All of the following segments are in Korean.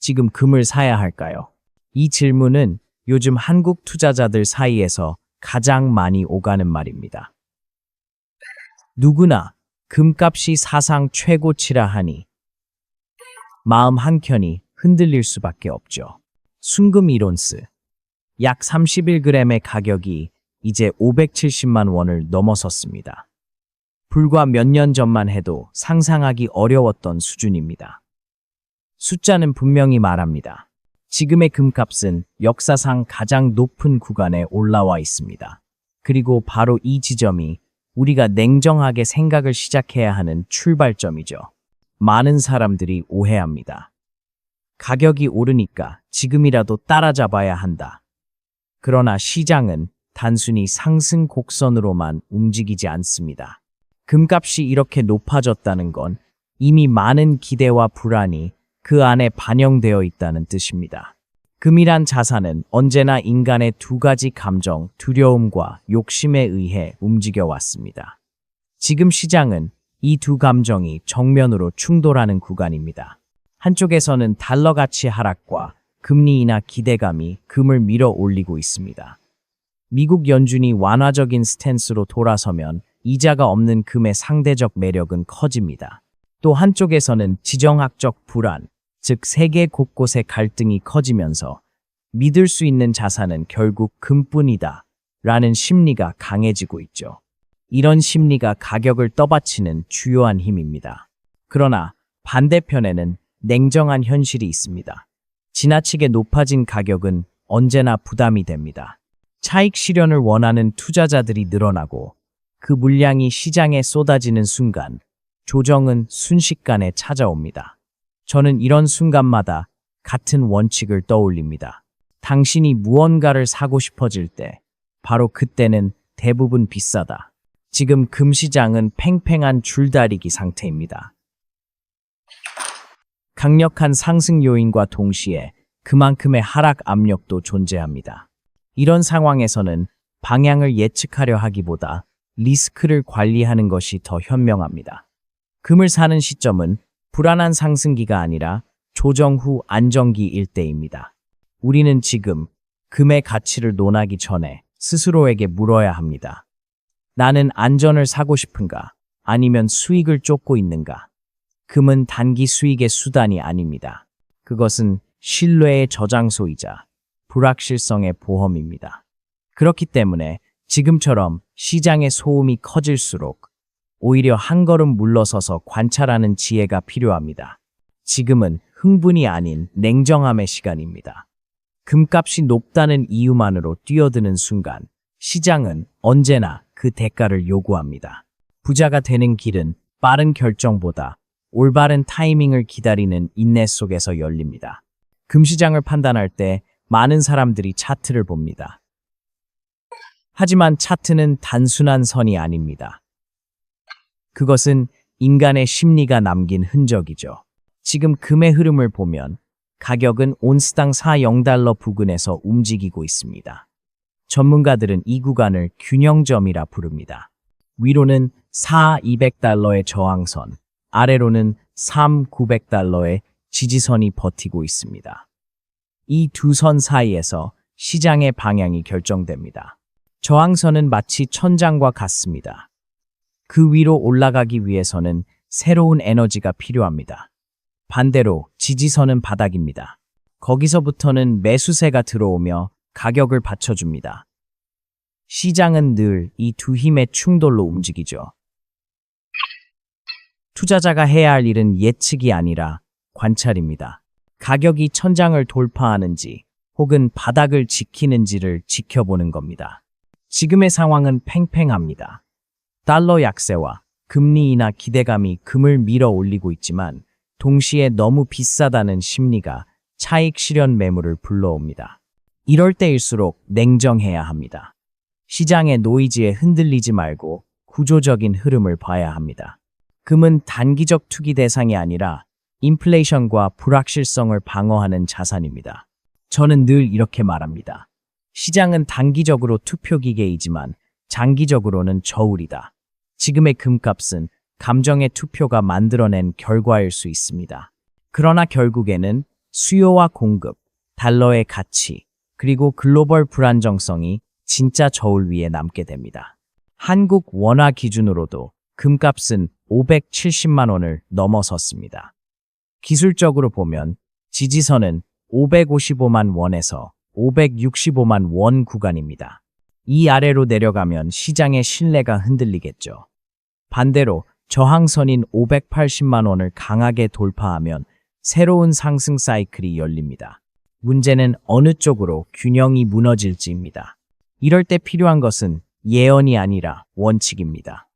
지금 금을 사야 할까요? 이 질문은 요즘 한국 투자자들 사이에서 가장 많이 오가는 말입니다. 누구나 금값이 사상 최고치라 하니 마음 한켠이 흔들릴 수밖에 없죠. 순금 1온스, 약 31g의 가격이 이제 570만 원을 넘어섰습니다. 불과 몇 년 전만 해도 상상하기 어려웠던 수준입니다. 숫자는 분명히 말합니다. 지금의 금값은 역사상 가장 높은 구간에 올라와 있습니다. 그리고 바로 이 지점이 우리가 냉정하게 생각을 시작해야 하는 출발점이죠. 많은 사람들이 오해합니다. 가격이 오르니까 지금이라도 따라잡아야 한다. 그러나 시장은 단순히 상승 곡선으로만 움직이지 않습니다. 금값이 이렇게 높아졌다는 건 이미 많은 기대와 불안이 그 안에 반영되어 있다는 뜻입니다. 금이란 자산은 언제나 인간의 두 가지 감정, 두려움과 욕심에 의해 움직여 왔습니다. 지금 시장은 이 두 감정이 정면으로 충돌하는 구간입니다. 한쪽에서는 달러 가치 하락과 금리 인하 기대감이 금을 밀어 올리고 있습니다. 미국 연준이 완화적인 스탠스로 돌아서면 이자가 없는 금의 상대적 매력은 커집니다. 또 한쪽에서는 지정학적 불안, 즉 세계 곳곳의 갈등이 커지면서 믿을 수 있는 자산은 결국 금뿐이다 라는 심리가 강해지고 있죠. 이런 심리가 가격을 떠받치는 주요한 힘입니다. 그러나 반대편에는 냉정한 현실이 있습니다. 지나치게 높아진 가격은 언제나 부담이 됩니다. 차익 실현을 원하는 투자자들이 늘어나고 그 물량이 시장에 쏟아지는 순간 조정은 순식간에 찾아옵니다. 저는 이런 순간마다 같은 원칙을 떠올립니다. 당신이 무언가를 사고 싶어질 때 바로 그때는 대부분 비싸다. 지금 금시장은 팽팽한 줄다리기 상태입니다. 강력한 상승 요인과 동시에 그만큼의 하락 압력도 존재합니다. 이런 상황에서는 방향을 예측하려 하기보다 리스크를 관리하는 것이 더 현명합니다. 금을 사는 시점은 불안한 상승기가 아니라 조정 후 안정기일 때입니다. 우리는 지금 금의 가치를 논하기 전에 스스로에게 물어야 합니다. 나는 안전을 사고 싶은가? 아니면 수익을 쫓고 있는가? 금은 단기 수익의 수단이 아닙니다. 그것은 신뢰의 저장소이자 불확실성의 보험입니다. 그렇기 때문에 지금처럼 시장의 소음이 커질수록 오히려 한 걸음 물러서서 관찰하는 지혜가 필요합니다. 지금은 흥분이 아닌 냉정함의 시간입니다. 금값이 높다는 이유만으로 뛰어드는 순간 시장은 언제나 그 대가를 요구합니다. 부자가 되는 길은 빠른 결정보다 올바른 타이밍을 기다리는 인내 속에서 열립니다. 금시장을 판단할 때 많은 사람들이 차트를 봅니다. 하지만 차트는 단순한 선이 아닙니다. 그것은 인간의 심리가 남긴 흔적이죠. 지금 금의 흐름을 보면 가격은 온스당 4.0달러 부근에서 움직이고 있습니다. 전문가들은 이 구간을 균형점이라 부릅니다. 위로는 4.200달러의 저항선, 아래로는 3.900달러의 지지선이 버티고 있습니다. 이 두 선 사이에서 시장의 방향이 결정됩니다. 저항선은 마치 천장과 같습니다. 그 위로 올라가기 위해서는 새로운 에너지가 필요합니다. 반대로 지지선은 바닥입니다. 거기서부터는 매수세가 들어오며 가격을 받쳐줍니다. 시장은 늘 이 두 힘의 충돌로 움직이죠. 투자자가 해야 할 일은 예측이 아니라 관찰입니다. 가격이 천장을 돌파하는지 혹은 바닥을 지키는지를 지켜보는 겁니다. 지금의 상황은 팽팽합니다. 달러 약세와 금리 인하 기대감이 금을 밀어 올리고 있지만 동시에 너무 비싸다는 심리가 차익 실현 매물을 불러옵니다. 이럴 때일수록 냉정해야 합니다. 시장의 노이즈에 흔들리지 말고 구조적인 흐름을 봐야 합니다. 금은 단기적 투기 대상이 아니라 인플레이션과 불확실성을 방어하는 자산입니다. 저는 늘 이렇게 말합니다. 시장은 단기적으로 투표기계이지만 장기적으로는 저울이다. 지금의 금값은 감정의 투표가 만들어낸 결과일 수 있습니다. 그러나 결국에는 수요와 공급, 달러의 가치, 그리고 글로벌 불안정성이 진짜 저울 위에 남게 됩니다. 한국 원화 기준으로도 금값은 570만 원을 넘어섰습니다. 기술적으로 보면 지지선은 555만 원에서 565만 원 구간입니다. 이 아래로 내려가면 시장의 신뢰가 흔들리겠죠. 반대로 저항선인 580만 원을 강하게 돌파하면 새로운 상승 사이클이 열립니다. 문제는 어느 쪽으로 균형이 무너질지입니다. 이럴 때 필요한 것은 예언이 아니라 원칙입니다.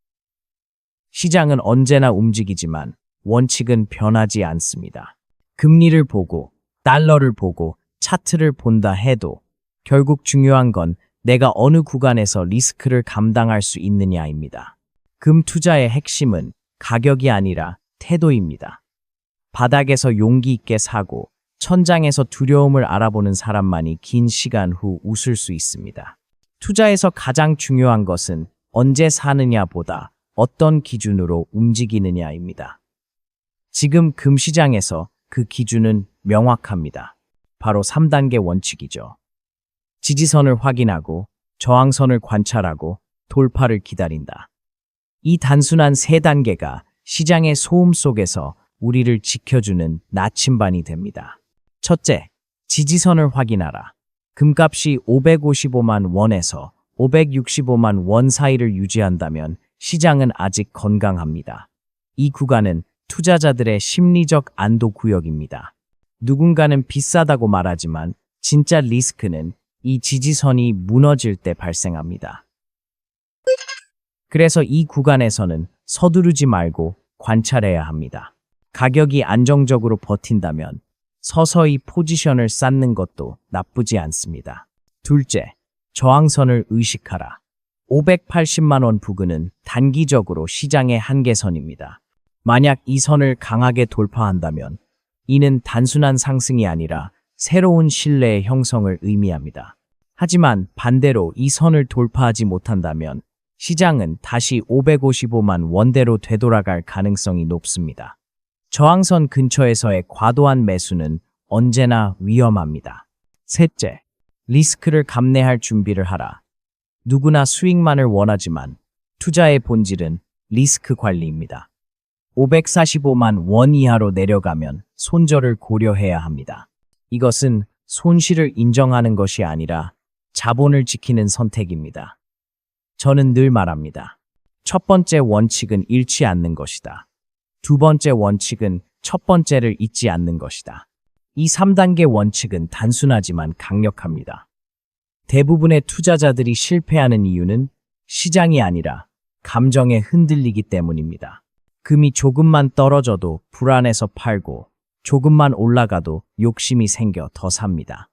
시장은 언제나 움직이지만 원칙은 변하지 않습니다. 금리를 보고, 달러를 보고, 차트를 본다 해도 결국 중요한 건 내가 어느 구간에서 리스크를 감당할 수 있느냐입니다. 금 투자의 핵심은 가격이 아니라 태도입니다. 바닥에서 용기 있게 사고 천장에서 두려움을 알아보는 사람만이 긴 시간 후 웃을 수 있습니다. 투자에서 가장 중요한 것은 언제 사느냐보다 어떤 기준으로 움직이느냐입니다. 지금 금시장에서 그 기준은 명확합니다. 바로 3단계 원칙이죠. 지지선을 확인하고 저항선을 관찰하고 돌파를 기다린다. 이 단순한 3단계가 시장의 소음 속에서 우리를 지켜주는 나침반이 됩니다. 첫째, 지지선을 확인하라. 금값이 555만 원에서 565만 원 사이를 유지한다면 시장은 아직 건강합니다. 이 구간은 투자자들의 심리적 안도 구역입니다. 누군가는 비싸다고 말하지만 진짜 리스크는 이 지지선이 무너질 때 발생합니다. 그래서 이 구간에서는 서두르지 말고 관찰해야 합니다. 가격이 안정적으로 버틴다면 서서히 포지션을 쌓는 것도 나쁘지 않습니다. 둘째, 저항선을 의식하라. 580만 원 부근은 단기적으로 시장의 한계선입니다. 만약 이 선을 강하게 돌파한다면 이는 단순한 상승이 아니라 새로운 신뢰의 형성을 의미합니다. 하지만 반대로 이 선을 돌파하지 못한다면 시장은 다시 555만 원대로 되돌아갈 가능성이 높습니다. 저항선 근처에서의 과도한 매수는 언제나 위험합니다. 셋째, 리스크를 감내할 준비를 하라. 누구나 수익만을 원하지만 투자의 본질은 리스크 관리입니다. 545만 원 이하로 내려가면 손절을 고려해야 합니다. 이것은 손실을 인정하는 것이 아니라 자본을 지키는 선택입니다. 저는 늘 말합니다. 첫 번째 원칙은 잃지 않는 것이다. 두 번째 원칙은 첫 번째를 잊지 않는 것이다. 이 3단계 원칙은 단순하지만 강력합니다. 대부분의 투자자들이 실패하는 이유는 시장이 아니라 감정에 흔들리기 때문입니다. 금이 조금만 떨어져도 불안해서 팔고 조금만 올라가도 욕심이 생겨 더 삽니다.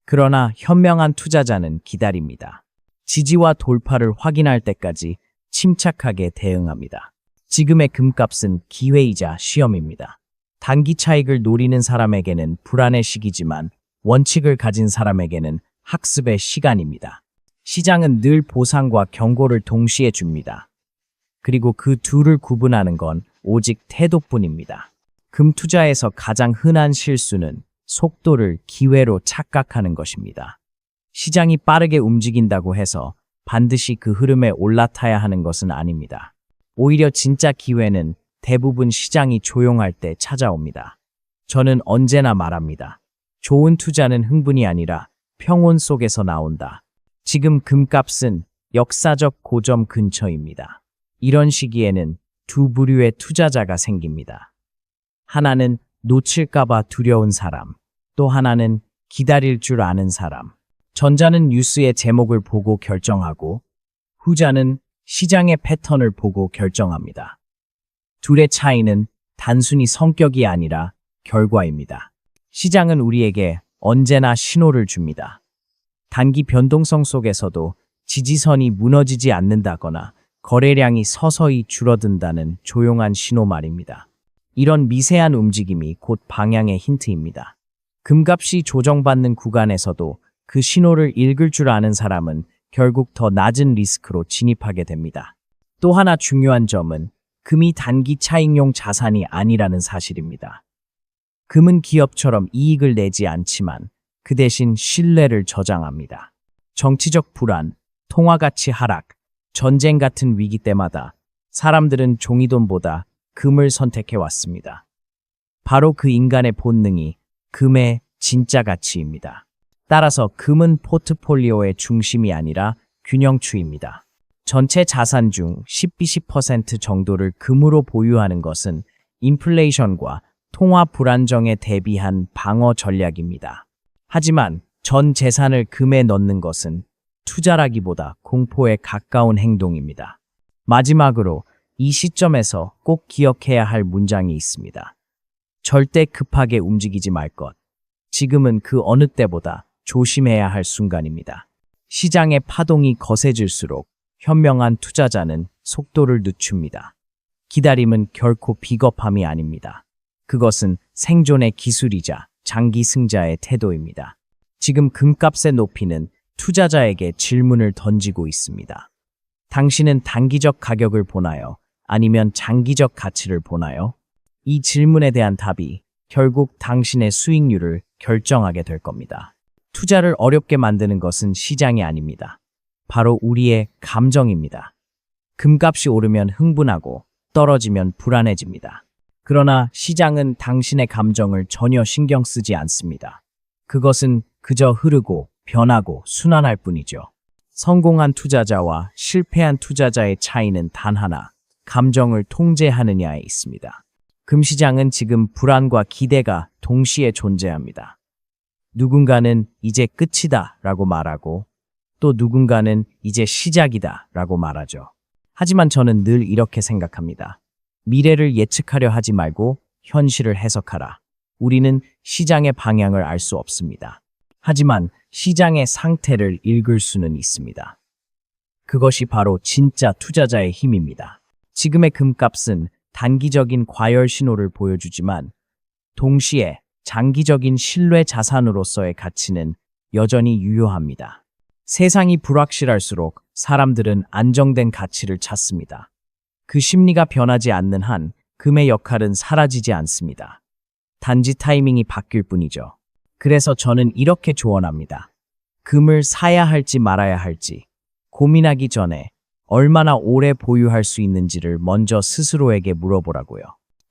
그러나 현명한 투자자는 기다립니다. 지지와 돌파를 확인할 때까지 침착하게 대응합니다. 지금의 금값은 기회이자 시험입니다. 단기 차익을 노리는 사람에게는 불안의 시기지만 원칙을 가진 사람에게는 학습의 시간입니다. 시장은 늘 보상과 경고를 동시에 줍니다. 그리고 그 둘을 구분하는 건 오직 태도뿐입니다. 금 투자에서 가장 흔한 실수는 속도를 기회로 착각하는 것입니다. 시장이 빠르게 움직인다고 해서 반드시 그 흐름에 올라타야 하는 것은 아닙니다. 오히려 진짜 기회는 대부분 시장이 조용할 때 찾아옵니다. 저는 언제나 말합니다. 좋은 투자는 흥분이 아니라 평온 속에서 나온다. 지금 금값은 역사적 고점 근처입니다. 이런 시기에는 두 부류의 투자자가 생깁니다. 하나는 놓칠까봐 두려운 사람, 또 하나는 기다릴 줄 아는 사람. 전자는 뉴스의 제목을 보고 결정하고, 후자는 시장의 패턴을 보고 결정합니다. 둘의 차이는 단순히 성격이 아니라 결과입니다. 시장은 우리에게 언제나 신호를 줍니다. 단기 변동성 속에서도 지지선이 무너지지 않는다거나 거래량이 서서히 줄어든다는 조용한 신호 말입니다. 이런 미세한 움직임이 곧 방향의 힌트입니다. 금값이 조정받는 구간에서도 그 신호를 읽을 줄 아는 사람은 결국 더 낮은 리스크로 진입하게 됩니다. 또 하나 중요한 점은 금이 단기 차익용 자산이 아니라는 사실입니다. 금은 기업처럼 이익을 내지 않지만 그 대신 신뢰를 저장합니다. 정치적 불안, 통화 가치 하락, 전쟁 같은 위기 때마다 사람들은 종이돈보다 금을 선택해 왔습니다. 바로 그 인간의 본능이 금의 진짜 가치입니다. 따라서 금은 포트폴리오의 중심이 아니라 균형추입니다. 전체 자산 중 10% 정도를 금으로 보유하는 것은 인플레이션과 통화 불안정에 대비한 방어 전략입니다. 하지만 전 재산을 금에 넣는 것은 투자라기보다 공포에 가까운 행동입니다. 마지막으로 이 시점에서 꼭 기억해야 할 문장이 있습니다. 절대 급하게 움직이지 말 것. 지금은 그 어느 때보다 조심해야 할 순간입니다. 시장의 파동이 거세질수록 현명한 투자자는 속도를 늦춥니다. 기다림은 결코 비겁함이 아닙니다. 그것은 생존의 기술이자 장기 승자의 태도입니다. 지금 금값의 높이는 투자자에게 질문을 던지고 있습니다. 당신은 단기적 가격을 보나요? 아니면 장기적 가치를 보나요? 이 질문에 대한 답이 결국 당신의 수익률을 결정하게 될 겁니다. 투자를 어렵게 만드는 것은 시장이 아닙니다. 바로 우리의 감정입니다. 금값이 오르면 흥분하고 떨어지면 불안해집니다. 그러나 시장은 당신의 감정을 전혀 신경 쓰지 않습니다. 그것은 그저 흐르고 변하고 순환할 뿐이죠. 성공한 투자자와 실패한 투자자의 차이는 단 하나, 감정을 통제하느냐에 있습니다. 금시장은 지금 불안과 기대가 동시에 존재합니다. 누군가는 이제 끝이다 라고 말하고 또 누군가는 이제 시작이다 라고 말하죠. 하지만 저는 늘 이렇게 생각합니다. 미래를 예측하려 하지 말고 현실을 해석하라. 우리는 시장의 방향을 알 수 없습니다. 하지만 시장의 상태를 읽을 수는 있습니다. 그것이 바로 진짜 투자자의 힘입니다. 지금의 금값은 단기적인 과열 신호를 보여주지만 동시에 장기적인 신뢰 자산으로서의 가치는 여전히 유효합니다. 세상이 불확실할수록 사람들은 안정된 가치를 찾습니다. 그 심리가 변하지 않는 한 금의 역할은 사라지지 않습니다. 단지 타이밍이 바뀔 뿐이죠. 그래서 저는 이렇게 조언합니다. 금을 사야 할지 말아야 할지 고민하기 전에 얼마나 오래 보유할 수 있는지를 먼저 스스로에게 물어보라고요.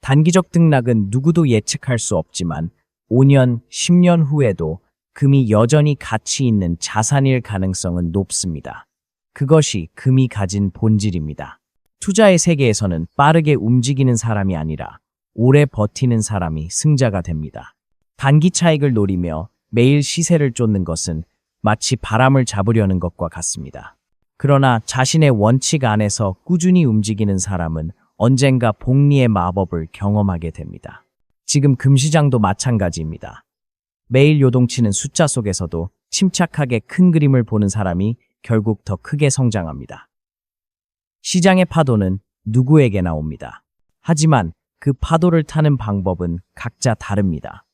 단기적 등락은 누구도 예측할 수 없지만 5년, 10년 후에도 금이 여전히 가치 있는 자산일 가능성은 높습니다. 그것이 금이 가진 본질입니다. 투자의 세계에서는 빠르게 움직이는 사람이 아니라 오래 버티는 사람이 승자가 됩니다. 단기 차익을 노리며 매일 시세를 쫓는 것은 마치 바람을 잡으려는 것과 같습니다. 그러나 자신의 원칙 안에서 꾸준히 움직이는 사람은 언젠가 복리의 마법을 경험하게 됩니다. 지금 금시장도 마찬가지입니다. 매일 요동치는 숫자 속에서도 침착하게 큰 그림을 보는 사람이 결국 더 크게 성장합니다. 시장의 파도는 누구에게나 옵니다. 하지만 그 파도를 타는 방법은 각자 다릅니다.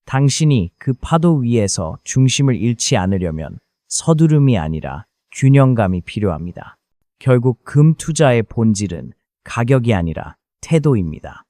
당신이 그 파도 위에서 중심을 잃지 않으려면 서두름이 아니라 균형감이 필요합니다. 결국 금 투자의 본질은 가격이 아니라 태도입니다.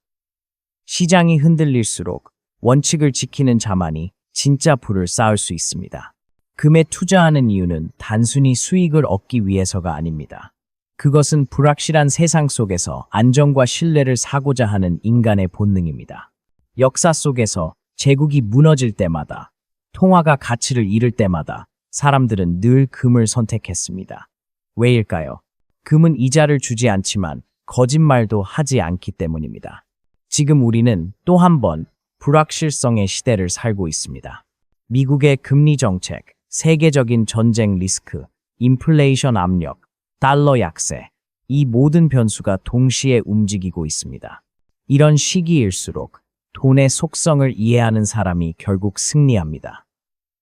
시장이 흔들릴수록 원칙을 지키는 자만이 진짜 부를 쌓을 수 있습니다. 금에 투자하는 이유는 단순히 수익을 얻기 위해서가 아닙니다. 그것은 불확실한 세상 속에서 안정과 신뢰를 사고자 하는 인간의 본능입니다. 역사 속에서 제국이 무너질 때마다, 통화가 가치를 잃을 때마다 사람들은 늘 금을 선택했습니다. 왜일까요? 금은 이자를 주지 않지만 거짓말도 하지 않기 때문입니다. 지금 우리는 또 한 번 불확실성의 시대를 살고 있습니다. 미국의 금리 정책, 세계적인 전쟁 리스크, 인플레이션 압력, 달러 약세, 이 모든 변수가 동시에 움직이고 있습니다. 이런 시기일수록 돈의 속성을 이해하는 사람이 결국 승리합니다.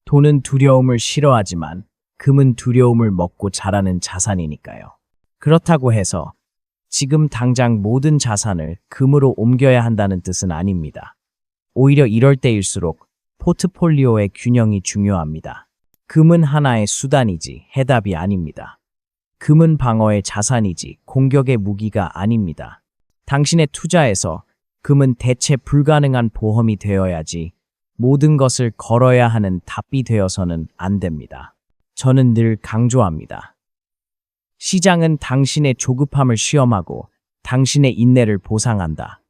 돈은 두려움을 싫어하지만 금은 두려움을 먹고 자라는 자산이니까요. 그렇다고 해서 지금 당장 모든 자산을 금으로 옮겨야 한다는 뜻은 아닙니다. 오히려 이럴 때일수록 포트폴리오의 균형이 중요합니다. 금은 하나의 수단이지 해답이 아닙니다. 금은 방어의 자산이지 공격의 무기가 아닙니다. 당신의 투자에서 금은 대체 불가능한 보험이 되어야지 모든 것을 걸어야 하는 답이 되어서는 안 됩니다. 저는 늘 강조합니다. 시장은 당신의 조급함을 시험하고 당신의 인내를 보상한다.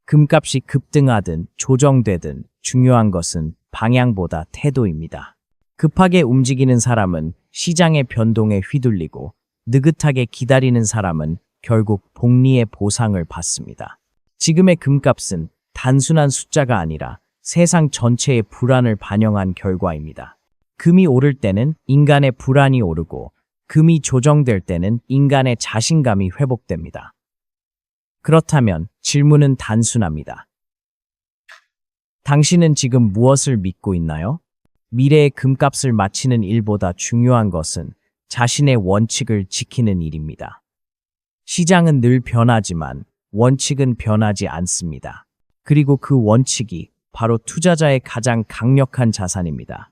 금값이 급등하든 조정되든 중요한 것은 방향보다 태도입니다. 급하게 움직이는 사람은 시장의 변동에 휘둘리고 느긋하게 기다리는 사람은 결국 복리의 보상을 받습니다. 지금의 금값은 단순한 숫자가 아니라 세상 전체의 불안을 반영한 결과입니다. 금이 오를 때는 인간의 불안이 오르고 금이 조정될 때는 인간의 자신감이 회복됩니다. 그렇다면 질문은 단순합니다. 당신은 지금 무엇을 믿고 있나요? 미래의 금값을 맞히는 일보다 중요한 것은 자신의 원칙을 지키는 일입니다. 시장은 늘 변하지만 원칙은 변하지 않습니다. 그리고 그 원칙이 바로 투자자의 가장 강력한 자산입니다.